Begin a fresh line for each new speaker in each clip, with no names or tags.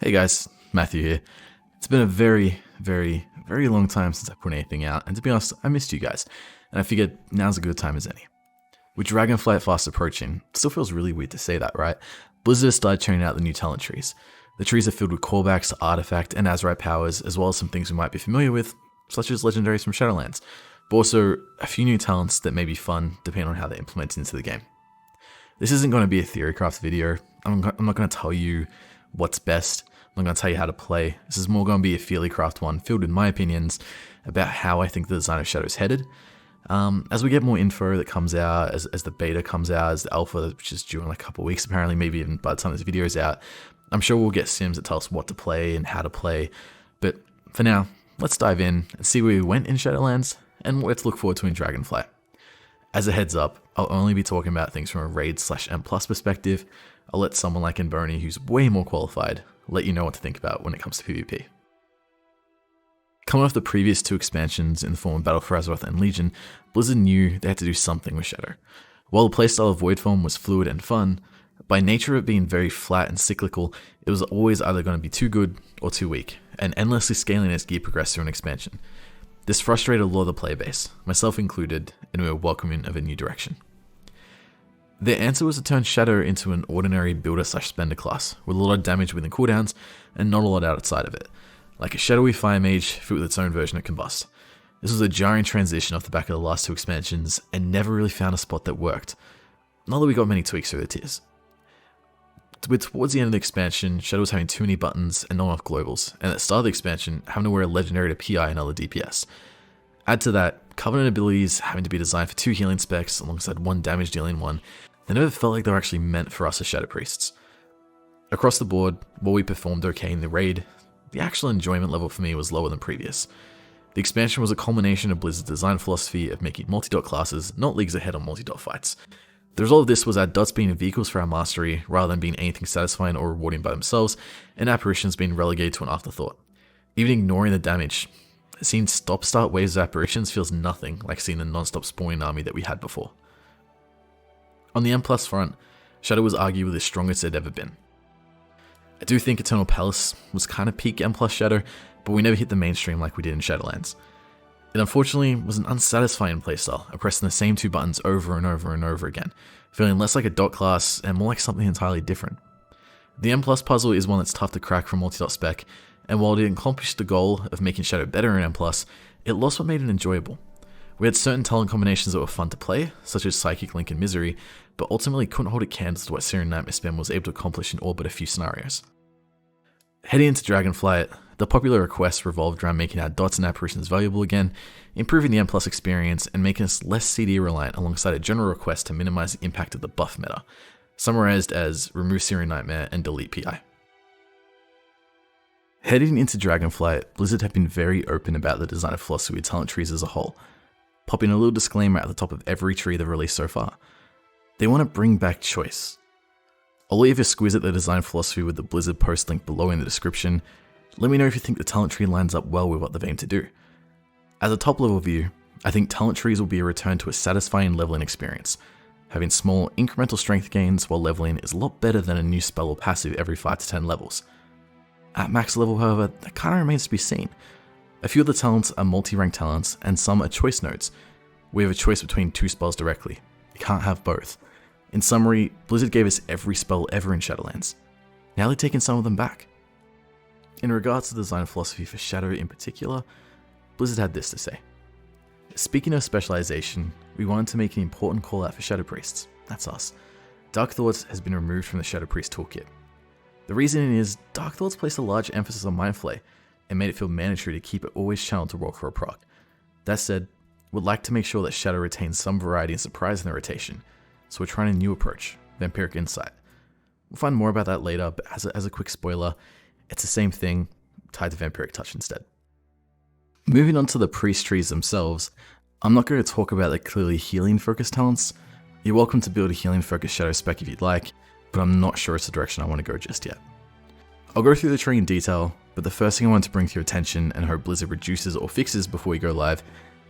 Hey guys, Matthew here. It's been a very long time since I put anything out, and to be honest, I missed you guys, and I figured now's a good time as any. With Dragonflight fast approaching, it still feels really weird to say that, right? Blizzard has started churning out the new talent trees. The trees are filled with callbacks to artifact and Azerite powers, as well as some things we might be familiar with, such as legendaries from Shadowlands, but also a few new talents that may be fun depending on how they're implemented into the game. This isn't going to be a theorycraft video. I'm not going to tell you what's best. I'm not going to tell you how to play. This is more going to be a feelycraft one filled with my opinions about how I think the design of Shadow is headed. As we get more info that comes out, as the beta comes out, as the alpha, which is due in like a couple of weeks apparently, maybe even by the time this video is out, I'm sure we'll get sims that tell us what to play and how to play. But for now, let's dive in and see where we went in Shadowlands and what to look forward to in Dragonflight. As a heads up, I'll only be talking about things from a raid/M+ perspective. I'll let someone like Boney, who's way more qualified, let you know what to think about when it comes to PvP. Coming off the previous two expansions in the form of Battle for Azeroth and Legion, Blizzard knew they had to do something with Shadow. While the playstyle of Voidform was fluid and fun, by nature of it being very flat and cyclical, it was always either going to be too good or too weak, and endlessly scaling as gear progressed through an expansion. This frustrated a lot of the player base, myself included, and we were welcoming of a new direction. Their answer was to turn Shadow into an ordinary builder/spender class, with a lot of damage within cooldowns and not a lot outside of it, like a shadowy fire mage filled with its own version of Combust. This was a jarring transition off the back of the last two expansions, and never really found a spot that worked. Not that we got many tweaks through the tiers. Towards the end of the expansion, Shadow was having too many buttons and not enough globals, and at the start of the expansion, having to wear a legendary to PI and other DPS. Add to that, Covenant abilities having to be designed for 2 healing specs alongside 1 damage dealing one, they never felt like they were actually meant for us as Shadow Priests. Across the board, while we performed okay in the raid, the actual enjoyment level for me was lower than previous. The expansion was a culmination of Blizzard's design philosophy of making multi-dot classes, not leagues ahead on multi-dot fights. The result of this was our dots being vehicles for our mastery rather than being anything satisfying or rewarding by themselves, and apparitions being relegated to an afterthought. Even ignoring the damage, seeing stop-start waves of apparitions feels nothing like seeing the non-stop spawning army that we had before. On the M+ front, Shadow was arguably the strongest it had ever been. I do think Eternal Palace was kind of peak M+ Shadow, but we never hit the mainstream like we did in Shadowlands. It unfortunately was an unsatisfying playstyle, of pressing the same 2 buttons over and over and over again, feeling less like a dot class and more like something entirely different. The M+ puzzle is one that's tough to crack from multi-dot spec, and while it accomplished the goal of making Shadow better in M+, it lost what made it enjoyable. We had certain talent combinations that were fun to play, such as Psychic Link and Misery, but ultimately couldn't hold a candle to what Syrian Nightmare Spam was able to accomplish in all but a few scenarios. Heading into Dragonflight, the popular requests revolved around making our dots and apparitions valuable again, improving the M+ experience, and making us less CD reliant alongside a general request to minimize the impact of the buff meta, summarized as remove Syrian Nightmare and delete PI. Heading into Dragonflight, Blizzard have been very open about the design of philosophy with talent trees as a whole, popping a little disclaimer at the top of every tree they've released so far. They want to bring back choice. I'll leave a squeeze at the design philosophy with the Blizzard post link below in the description. Let me know if you think the talent tree lines up well with what they've aimed to do. As a top level view, I think talent trees will be a return to a satisfying leveling experience. Having small incremental strength gains while leveling is a lot better than a new spell or passive every 5 to 10 levels. At max level, however, that kind of remains to be seen. A few of the talents are multi-rank talents and some are choice nodes. We have a choice between 2 spells directly. You can't have both. In summary, Blizzard gave us every spell ever in Shadowlands. Now they're taking some of them back. In regards to the design philosophy for Shadow in particular, Blizzard had this to say. Speaking of specialization, we wanted to make an important call out for Shadow Priests. That's us. Dark Thoughts has been removed from the Shadow Priest toolkit. The reasoning is, Dark Thoughts placed a large emphasis on Mind Flay, and made it feel mandatory to keep it always channeled to roll for a proc. That said, we'd like to make sure that Shadow retains some variety and surprise in the rotation, so we're trying a new approach, Vampiric Insight. We'll find more about that later, but as a quick spoiler, it's the same thing, tied to Vampiric Touch instead. Moving on to the priest trees themselves, I'm not going to talk about the clearly healing focused talents. You're welcome to build a healing focused Shadow spec if you'd like, but I'm not sure it's the direction I want to go just yet. I'll go through the tree in detail, but the first thing I want to bring to your attention and hope Blizzard reduces or fixes before we go live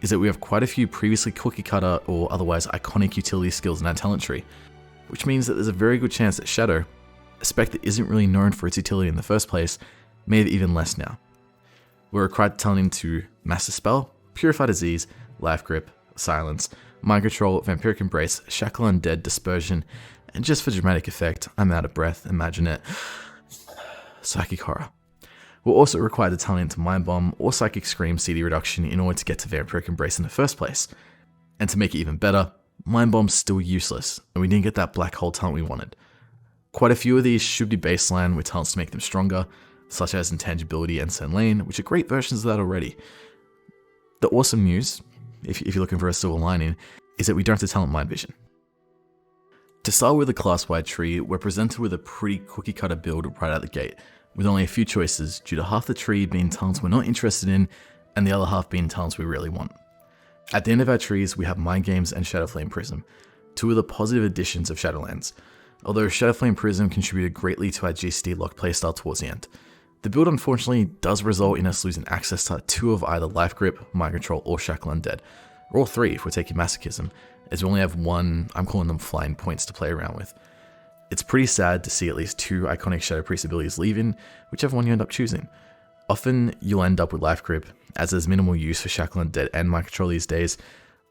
is that we have quite a few previously cookie cutter or otherwise iconic utility skills in our talent tree, which means that there's a very good chance that Shadow, a spec that isn't really known for its utility in the first place, made even less now. We're required to talent into Master Spell, Purify Disease, Life Grip, Silence, Mind Control, Vampiric Embrace, Shackle Undead, Dispersion, and just for dramatic effect, I'm out of breath, imagine it, Psychic Horror. We're also required to talent into Mind Bomb or Psychic Scream CD Reduction in order to get to Vampiric Embrace in the first place. And to make it even better, Mind Bomb's still useless, and we didn't get that black hole talent we wanted. Quite a few of these should be baseline with talents to make them stronger, such as Intangibility and Send Lane, which are great versions of that already. The awesome news, if you're looking for a silver lining, is that we don't have to talent Mind Vision. To start with a class-wide tree, we're presented with a pretty cookie-cutter build right out the gate, with only a few choices due to half the tree being talents we're not interested in, and the other half being talents we really want. At the end of our trees, we have Mind Games and Shadowflame Prism, two of the positive additions of Shadowlands, although Shadowflame Prism contributed greatly to our GCD lock playstyle towards the end. The build unfortunately does result in us losing access to two of either Life Grip, Mind Control, or Shackle Undead, or all three if we're taking Masochism, as we only have one, I'm calling them flying points to play around with. It's pretty sad to see at least two iconic Shadow Priest abilities leaving, whichever one you end up choosing. Often you'll end up with Life Grip, as there's minimal use for Shackle Undead and Mind Control these days,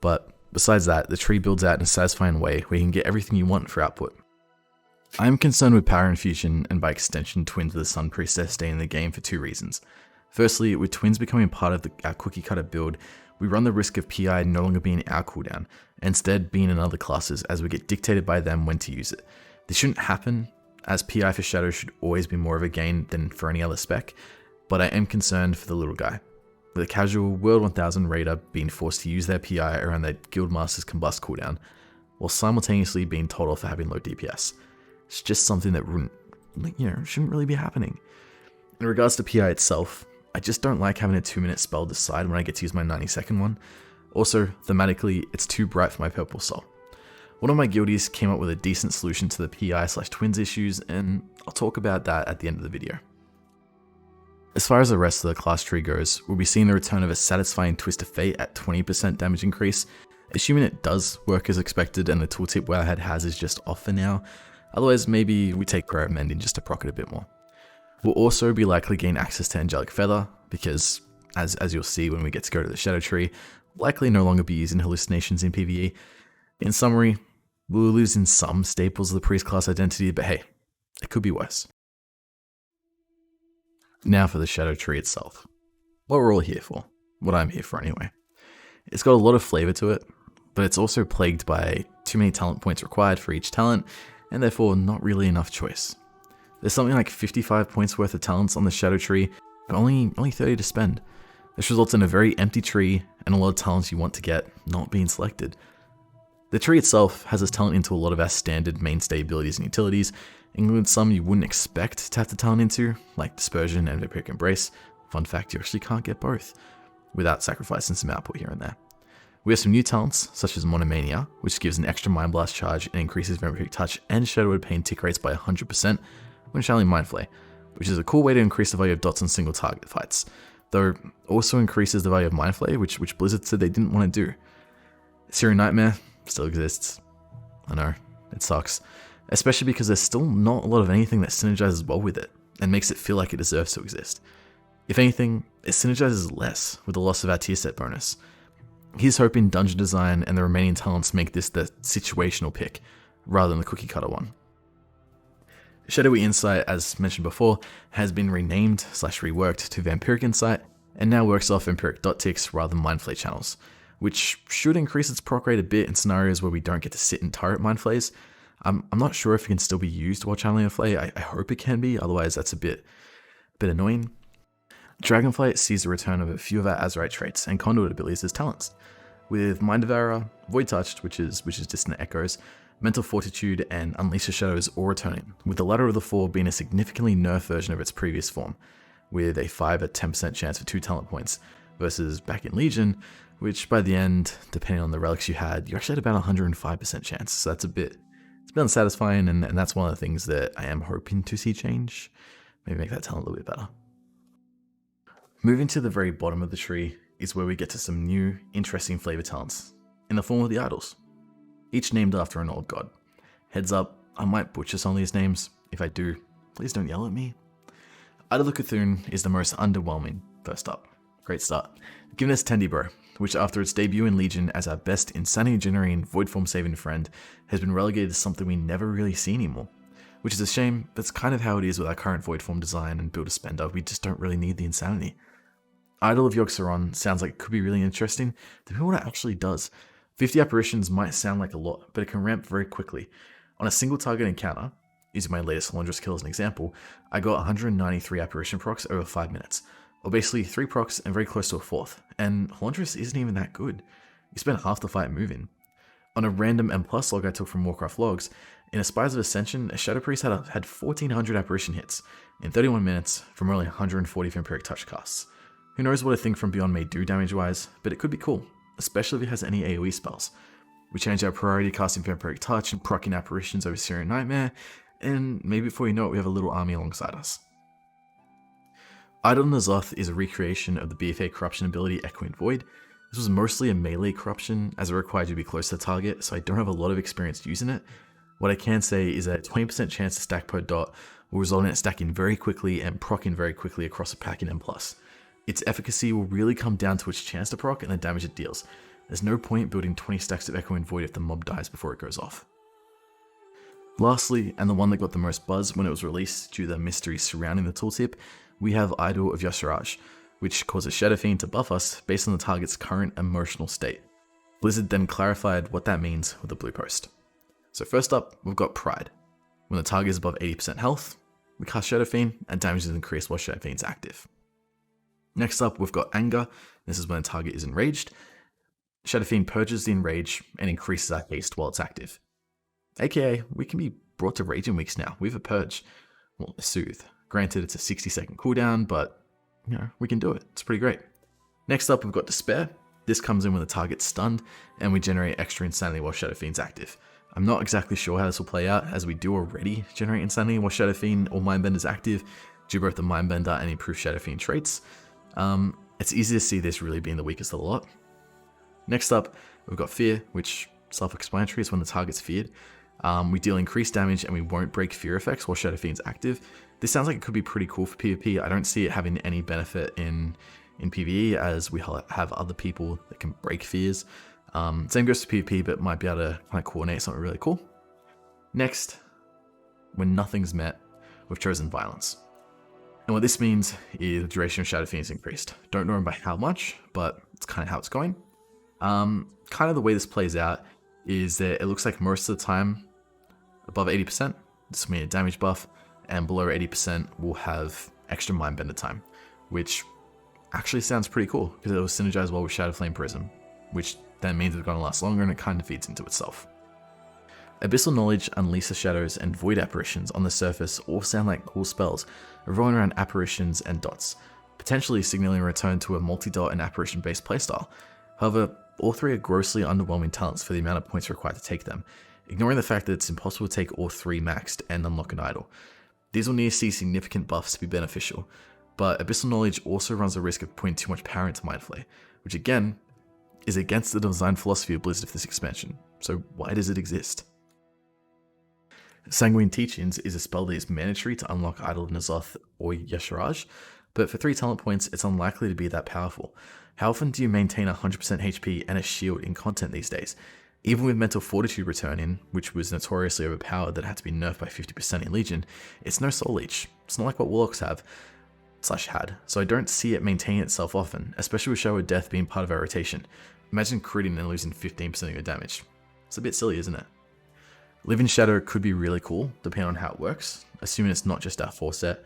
but besides that, the tree builds out in a satisfying way where you can get everything you want for output. I'm concerned with Power Infusion and by extension Twins of the Sun Priestess staying in the game for two reasons. Firstly, with Twins becoming part of our cookie cutter build, we run the risk of PI no longer being our cooldown, and instead being in other classes as we get dictated by them when to use it. This shouldn't happen, as PI for Shadow should always be more of a gain than for any other spec, but I am concerned for the little guy. With a casual World 1000 raider being forced to use their PI around their Guildmaster's Combust cooldown, while simultaneously being told off for having low DPS. It's just something that shouldn't really be happening. In regards to PI itself, I just don't like having a 2-minute spell decide when I get to use my 90-second one. Also, thematically, it's too bright for my purple soul. One of my guildies came up with a decent solution to the PI/Twins issues, and I'll talk about that at the end of the video. As far as the rest of the class tree goes, we'll be seeing the return of a satisfying Twist of Fate at 20% damage increase, assuming it does work as expected and the tooltip Wowhead has is just off for now. Otherwise, maybe we take Prayer of Mending just to proc it a bit more. We'll also be likely gain access to Angelic Feather, because, as you'll see when we get to go to the Shadow Tree, likely no longer be using hallucinations in PvE. In summary, we'll lose in some staples of the priest class identity, but hey, it could be worse. Now for the Shadow Tree itself. What we're all here for. What I'm here for anyway. It's got a lot of flavor to it, but it's also plagued by too many talent points required for each talent, and therefore not really enough choice. There's something like 55 points worth of talents on the Shadow Tree, and only 30 to spend. This results in a very empty tree, and a lot of talents you want to get not being selected. The tree itself has us talent into a lot of our standard mainstay abilities and utilities, including some you wouldn't expect to have to talent into, like Dispersion and Vampiric Embrace. Fun fact, you actually can't get both, without sacrificing some output here and there. We have some new talents, such as Monomania, which gives an extra Mind Blast charge and increases Vampiric Touch and Shadowwood Pain tick rates by 100% when channeling Mind Flay, which is a cool way to increase the value of dots on single target fights, though also increases the value of Mind Flay, which Blizzard said they didn't want to do. Searing Nightmare still exists. I know, it sucks, especially because there's still not a lot of anything that synergizes well with it, and makes it feel like it deserves to exist. If anything, it synergizes less with the loss of our tier set bonus. Here's hoping Dungeon Design and the remaining talents make this the situational pick, rather than the cookie cutter one. Shadowy Insight, as mentioned before, has been renamed/reworked to Vampiric Insight, and now works off Vampiric dot ticks rather than Mind Flay channels, which should increase its proc rate a bit in scenarios where we don't get to sit and turret Mind Flays. I'm not sure if it can still be used while channeling a Flay. I hope it can be, otherwise that's a bit annoying. Dragonflight sees the return of a few of our Azurite traits and Conduit abilities as talents, with Mind Devourer, Void Touched, which is Distant Echoes, Mental Fortitude, and Unleash the Shadows all returning, with the latter of the four being a significantly nerfed version of its previous form, with a 5 at 10% chance for 2 talent points, versus back in Legion, which by the end, depending on the relics you had, you actually had about 105% chance, so it's a bit unsatisfying, and that's one of the things that I am hoping to see change. Maybe make that talent a little bit better. Moving to the very bottom of the tree is where we get to some new, interesting flavor talents, in the form of the idols, each named after an old god. Heads up, I might butcher some of these names, If I do, please don't yell at me. Idol Cthulhu is the most underwhelming. First up, great start. Giving us Tendy which after its debut in Legion as our best insanity generating void form saving friend, has been relegated to something we never really see anymore. Which is a shame, that's kind of how it is with our current void form design and builder spender, we just don't really need the insanity. Idol of Yogg-Saron sounds like it could be really interesting, depending on what it actually does. 50 apparitions might sound like a lot, but it can ramp very quickly. On a single target encounter, using my latest Halondrus kill as an example, I got 193 apparition procs over 5 minutes, or basically 3 procs and very close to a fourth, and Halondrus isn't even that good. You spend half the fight moving. On a random M+ log I took from Warcraft logs, in Aspires of Ascension, a Shadow Priest had 1400 apparition hits in 31 minutes from only 140 vampiric touch casts. Who knows what a thing from Beyond may do damage wise, but it could be cool, especially if it has any AoE spells. We changed our priority casting vampiric touch and proccing apparitions over Syrian Nightmare, and maybe before you know it we have a little army alongside us. Idol N'Zoth is a recreation of the BFA corruption ability Echoing Void. This was mostly a melee corruption as it required you to be close to the target, so I don't have a lot of experience using it. What I can say is that a 20% chance to stack per dot will result in it stacking very quickly and proccing very quickly across a pack in M+. Its efficacy will really come down to its chance to proc and the damage it deals. There's no point building 20 stacks of Echoing Void if the mob dies before it goes off. Lastly, and the one that got the most buzz when it was released due to the mystery surrounding the tooltip, we have Idol of Y'Shaarj, which causes Shadow Fiend to buff us based on the target's current emotional state. Blizzard then clarified what that means with the blue post. So first up, we've got Pride. When the target is above 80% health, we cast Shadow Fiend and damage is increased while Shadow Fiend's active. Next up, we've got Anger. This is when the target is enraged. Shadow Fiend purges the enrage and increases our haste while it's active. AKA, we can be brought to raging weeks now. We have a purge. Well, a soothe. Granted, it's a 60-second cooldown, but you know, we can do it. It's pretty great. Next up, we've got Despair. This comes in when the target's stunned, and we generate extra insanity while Shadow Fiend's active. I'm not exactly sure how this will play out, as we do already generate insanity while Shadow Fiend or Mindbender is active, due both the Mindbender and improved Shadow Fiend traits. It's easy to see this really being the weakest of the lot. Next up, we've got Fear, which self-explanatory is when the target's feared. We deal increased damage and we won't break fear effects while Shadow Fiend's active. This sounds like it could be pretty cool for PvP. I don't see it having any benefit in PvE, as we have other people that can break fears. Same goes to PvP, but might be able to kind of coordinate something really cool. Next, when nothing's met, we've chosen Violence. And what this means is the duration of Shadow Fiend is increased. Don't know by how much, but it's kind of how it's going. Kind of the way this plays out is that it looks like most of the time, above 80%, this will mean a damage buff, and below 80% will have extra Mindbender time, which actually sounds pretty cool, because it will synergize well with Shadow Flame Prism, which then means it's going to last longer and it kind of feeds into itself. Abyssal Knowledge, Unleash the Shadows, and Void Apparitions on the surface all sound like cool spells, revolving around apparitions and dots, potentially signaling a return to a multi-dot and apparition-based playstyle. However, all three are grossly underwhelming talents for the amount of points required to take them, ignoring the fact that it's impossible to take all three maxed and unlock an idol. These will need to see significant buffs to be beneficial, but Abyssal Knowledge also runs the risk of putting too much power into Mind Flare, which again, is against the design philosophy of Blizzard for this expansion, so why does it exist? Sanguine Teachings is a spell that is mandatory to unlock Idol of N'Zoth or Y'Shaarj, but for 3 talent points it's unlikely to be that powerful. How often do you maintain 100% HP and a shield in content these days? Even with Mental Fortitude returning, which was notoriously overpowered that had to be nerfed by 50% in Legion, it's no Soul Leech. It's not like what Warlocks have, / had, so I don't see it maintaining itself often, especially with Shadow of Death being part of our rotation. Imagine critting and losing 15% of your damage. It's a bit silly, isn't it? Living Shadow could be really cool, depending on how it works, assuming it's not just our 4 set.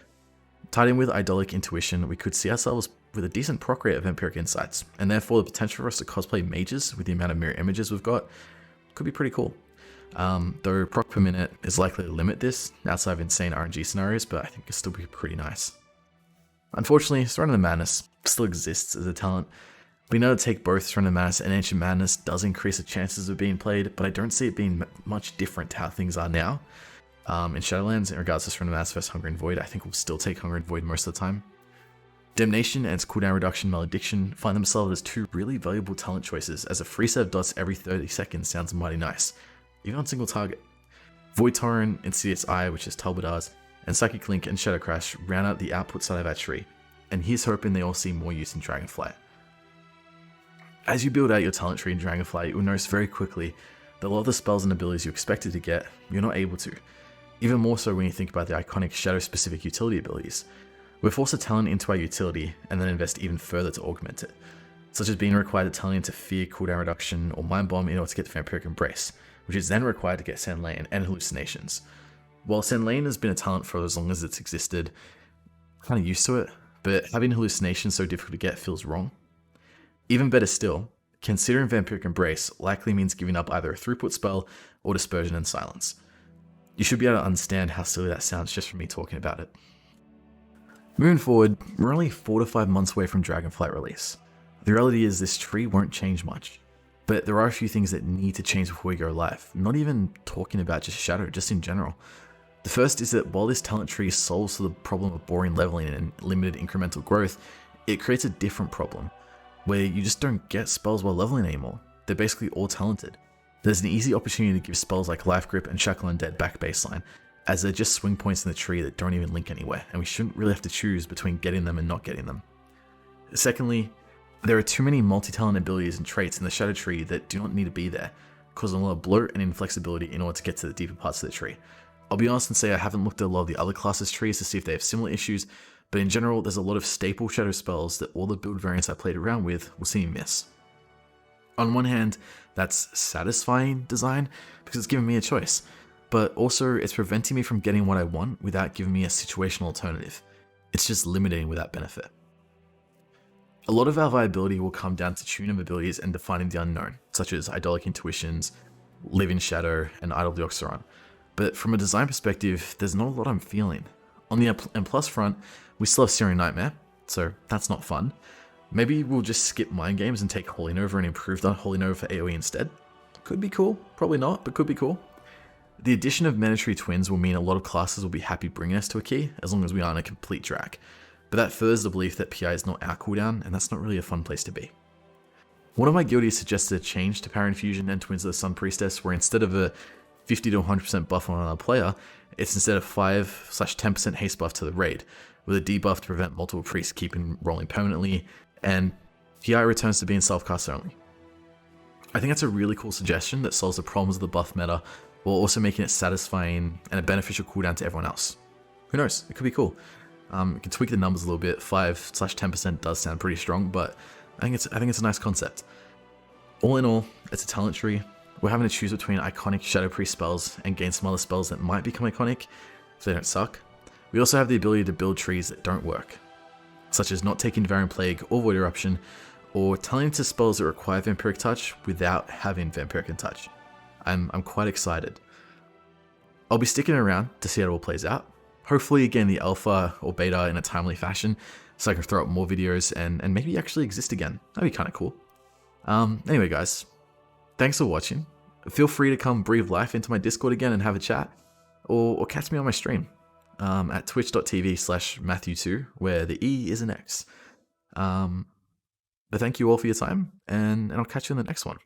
Tied in with Idolic Intuition, we could see ourselves with a decent proc rate of Vampiric Insights, and therefore the potential for us to cosplay mages with the amount of mirror images we've got could be pretty cool. Though proc per minute is likely to limit this outside of insane RNG scenarios, but I think it'll still be pretty nice. Unfortunately, Throne of the Madness still exists as a talent. Being able to take both Throne of the Madness and Ancient Madness does increase the chances of being played, but I don't see it being much different to how things are now. In Shadowlands, in regards to Throne of the Madness vs Hunger and Void, I think we'll still take Hunger and Void most of the time. Damnation and its cooldown reduction Malediction find themselves as 2 really valuable talent choices, as a free set of dots every 30 seconds sounds mighty nice, even on single target. Void Torrent, Insidious Eye, which is Talbotars, and Psychic Link and Shadow Crash round out the output side of our tree, and here's hoping they all see more use in Dragonflight. As you build out your talent tree in Dragonflight, you'll notice very quickly that a lot of the spells and abilities you expected to get, you're not able to. Even more so when you think about the iconic shadow-specific utility abilities. We're forced to talent into our utility and then invest even further to augment it, such as being required to talent into Fear, cooldown reduction, or Mind Bomb in order to get the Vampiric Embrace, which is then required to get Sand Lane and Hallucinations. While Sand Lane has been a talent for as long as it's existed, I'm kind of used to it, but having Hallucinations so difficult to get feels wrong. Even better still, considering Vampiric Embrace likely means giving up either a throughput spell or Dispersion and Silence. You should be able to understand how silly that sounds just from me talking about it. Moving forward, we're only 4 to 5 months away from Dragonflight release. The reality is this tree won't change much, but there are a few things that need to change before we go live, not even talking about just Shadow, just in general. The first is that while this talent tree solves the problem of boring leveling and limited incremental growth, it creates a different problem, where you just don't get spells while leveling anymore. They're basically all talented. There's an easy opportunity to give spells like Life Grip and Shackle Undead back baseline, as they're just swing points in the tree that don't even link anywhere, and we shouldn't really have to choose between getting them and not getting them. Secondly, there are too many multi-talent abilities and traits in the Shadow Tree that do not need to be there, causing a lot of bloat and inflexibility in order to get to the deeper parts of the tree. I'll be honest and say I haven't looked at a lot of the other classes' trees to see if they have similar issues, but in general there's a lot of staple Shadow spells that all the build variants I played around with will see me miss. On one hand, that's satisfying design because it's giving me a choice, but also it's preventing me from getting what I want without giving me a situational alternative. It's just limiting without benefit. A lot of our viability will come down to tune of abilities and defining the unknown, such as Idolic Intuitions, Live in Shadow, and Idol the Oxyron. But from a design perspective, there's not a lot I'm feeling. On the M+ front, we still have Searing Nightmare, so that's not fun. Maybe we'll just skip Mind Games and take Holy Nova and improve that Holy Nova for AoE instead. Could be cool, probably not, but could be cool. The addition of Menatory Twins will mean a lot of classes will be happy bringing us to a key, as long as we aren't a complete drag. But that furthers the belief that PI is not our cooldown, and that's not really a fun place to be. One of my guildies suggested a change to Power Infusion and Twins of the Sun Priestess, where instead of a 50 to 100% buff on another player, it's instead a 5/10% haste buff to the raid, with a debuff to prevent multiple priests keeping rolling permanently, and PI returns to being self-cast only. I think that's a really cool suggestion that solves the problems of the buff meta, while also making it satisfying and a beneficial cooldown to everyone else. Who knows, it could be cool. You can tweak the numbers a little bit. 5/10% does sound pretty strong, but I think it's a nice concept. All in all, it's a talent tree. We're having to choose between iconic Shadow Priest spells and gain some other spells that might become iconic if they don't suck. We also have the ability to build trees that don't work, such as not taking Devouring Plague or Void Eruption, or telling into spells that require Vampiric Touch without having Vampiric Touch. I'm quite excited. I'll be sticking around to see how it all plays out. Hopefully gain the alpha or beta in a timely fashion, so I can throw up more videos and maybe actually exist again. That'd be kind of cool. Anyway guys, thanks for watching. Feel free to come breathe life into my Discord again and have a chat, or catch me on my stream at twitch.tv/Matthxw, where the E is an X. But thank you all for your time, and I'll catch you in the next one.